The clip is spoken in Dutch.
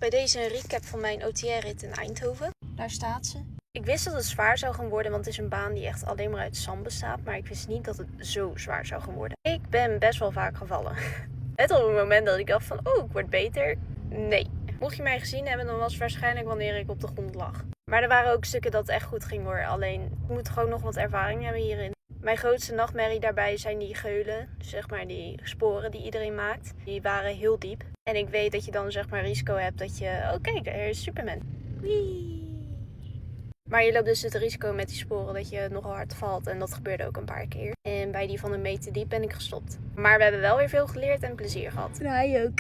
Bij deze een recap van mijn OTR-rit in Eindhoven. Daar staat ze. Ik wist dat het zwaar zou gaan worden, want het is een baan die echt alleen maar uit zand bestaat. Maar ik wist niet dat het zo zwaar zou gaan worden. Ik ben best wel vaak gevallen. Het op het moment dat ik dacht van, oh, ik word beter. Nee. Mocht je mij gezien hebben, dan was het waarschijnlijk wanneer ik op de grond lag. Maar er waren ook stukken dat het echt goed ging hoor. Alleen, ik moet gewoon nog wat ervaring hebben hierin. Mijn grootste nachtmerrie daarbij zijn die geulen. Zeg maar die sporen die iedereen maakt. Die waren heel diep. En ik weet dat je dan zeg maar risico hebt dat je... Oh kijk, daar is Superman. Wee. Maar je loopt dus het risico met die sporen dat je nogal hard valt. En dat gebeurde ook een paar keer. En bij die van een meter diep ben ik gestopt. Maar we hebben wel weer veel geleerd en plezier gehad. En hij ook.